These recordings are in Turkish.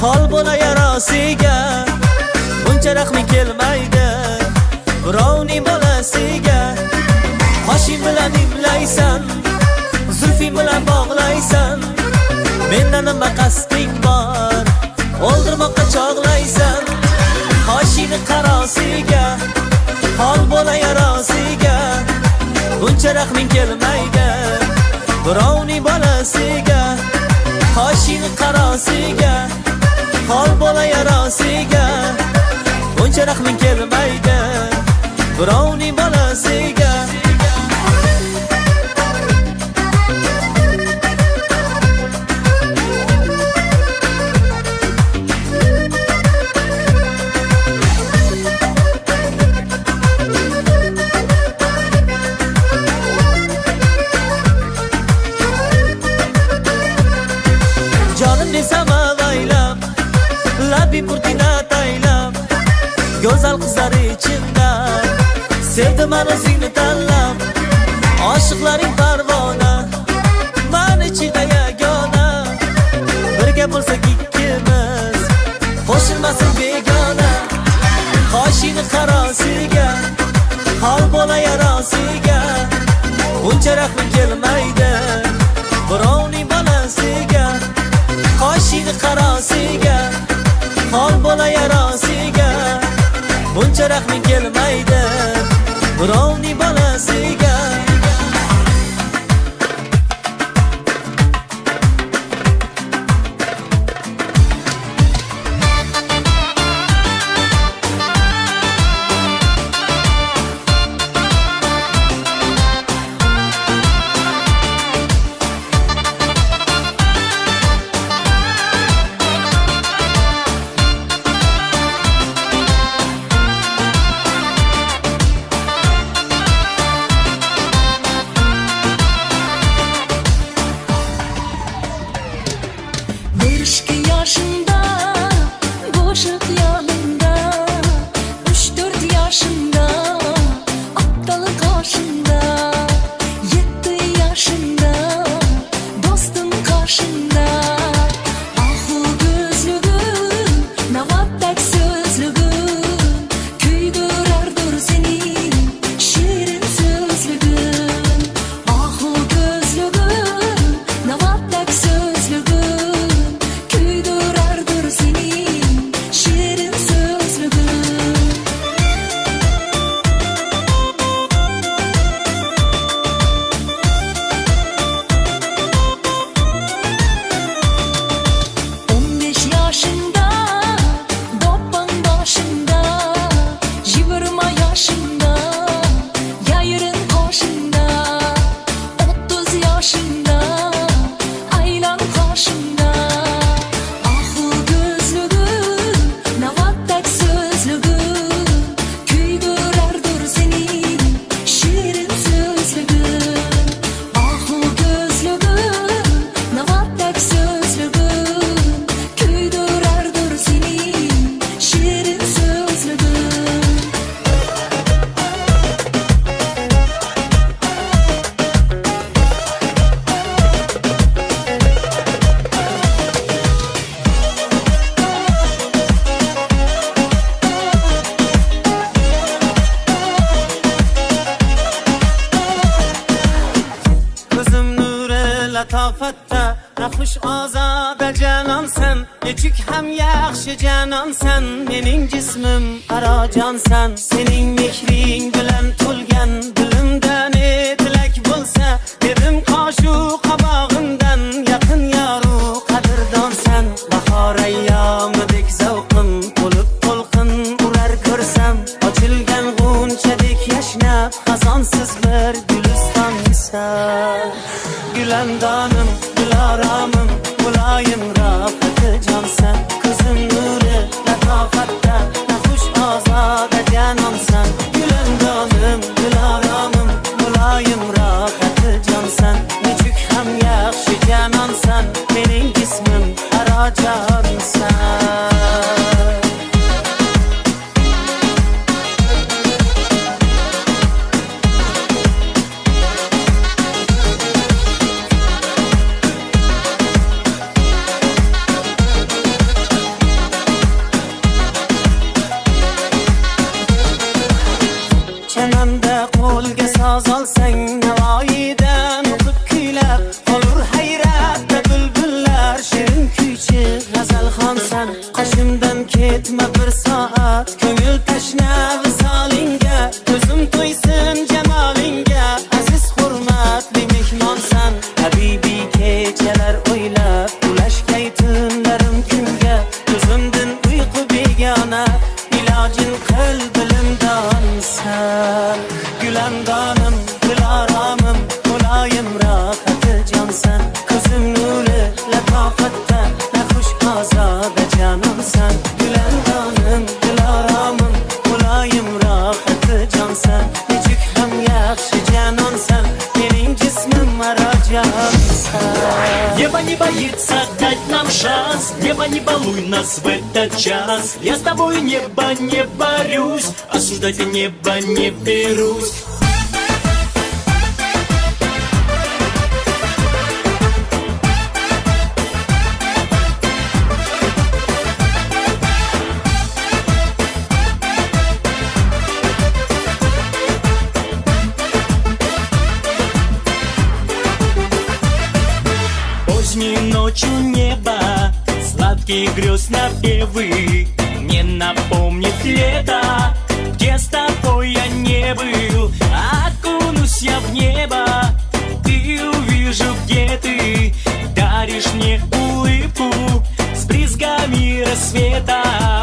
hol bo'la yarosiga. Buncha rahming kelmaydi birovning bolasiga. Qoshing bilan imlaysan, zulfing bilan bog'laysan. Mendan nima qasding bor, o'ldirmoqqa chog'laysan. Qoshingni qarosiga, hol bo'la yarosiga. Buncha rahming kelmaydi birovning bolasiga. Qoshingni qarosiga, hol bo'la yarosiga. Buncha rahming kelmaydi birovning bolasiga. Jonim desam avaylab, labi purtina taylab. Go'zal qizlar ichimda sevdim men o'zingni tanlab. Oshiqlaring parvona, men ichida yagona. Birga bo'lsak ikkimiz, qo'shilmasin begona. Qoshingni qarosiga, hol bo'la yarosiga. Buncha rahming kelmaydi birovning bolasiga. Qoshingni qarosiga, hol bo'la yarosiga. Buncha rahming kelmaydi birovning bolasiga. latofatda naxush ozoda janonsan, nechuk ham yaxshi janonsan. Mening jismim qarajonsan, sening mehring bilan to'lgan dilimda ne tilak bo'lsa, dedim qoshu qabog'imdan yaqin yoru qadrdonsan. Bahor ayyomidek zavqim to'lib to'lqin urar ko'rsam, ochilgan g'unchadek yashnab xazonsiz bir guliston misal. Gülendanım, gülaramım, mulayim rafeti cansan. Kızım nuri, latafatta, naxush ozada janonsan. Gülendanım, gülaramım, mulayim rafeti cansan. Nechuk ham yaxshi janonsan, mening jismim qarajonsan. Chamanda qo'lga soz olsang Navoiydan o'qib kuylab olur hayratda bulbullar shirin kuychi g'azalxonsan qoshimdan ketma bir soat ko'ngil tashna visolingga ko'zim to'ysin jamolingga aziz hurmatli mehmonsan habibiy kechalar o'ylab ulashgay tunlarim kunga ko'zimdan uyqu begona ilojin qil bilimdonsan gulandonim dilaromim muloyim rohati jonsan ko'zim nuri latofatda naxush ozoda jonimsan gulandonim dilaromim muloyim rohati jonsan nechuk ham yaxshi janonsan mening jismim marojonsan. Небо не боится дать нам шанс, небо не балуй нас в этот час. Я с тобой небо не борюсь, осуждать я небо не берусь. Поздней ночью небо, сладкие грез напевы мне напомнит лето, где с тобой я не был. Окунусь я в небо и увижу, где ты даришь мне улыбку с брызгами рассвета.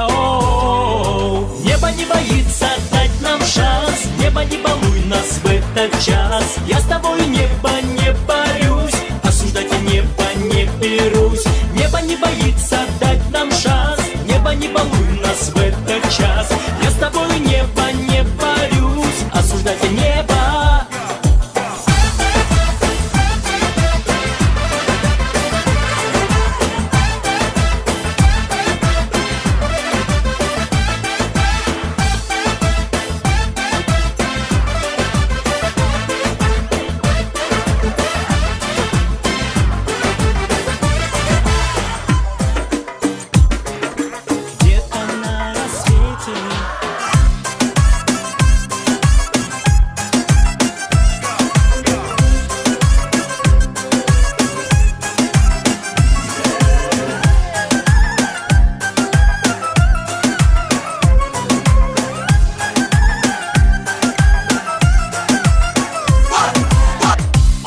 О-о-о. Небо не боится дать нам шанс, небо не балуй нас в этот час. Я с тобой небо не борюсь, осуждать я небо не берусь. Небо не боится дать нам шанс, небо не балуй нас в этот час. Я с тобой небо не борюсь, осуждать я небо. Где-то на рассвете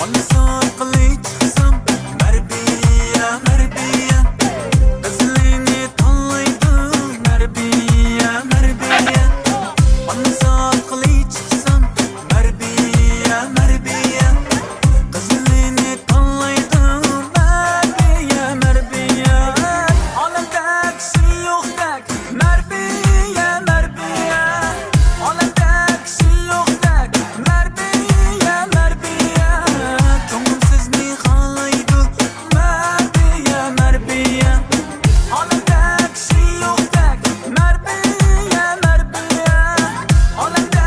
Onasi orqali chiqsam marbiya marbiya qizligini tanlaydi marbiya marbiya Onasi orqali chiqsam marbiya marbiya qizligini tanlaydi marbiya marbiya olamda kishi yo'qdek marbiya marbiya olamda kishi yo'qdek marbiya marbiya ko'nglim sizni xohlaydi marbiya marbiya olamda kishi yo'qdek marbiya marbiya olamda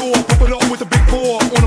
door, pump it up with the big four.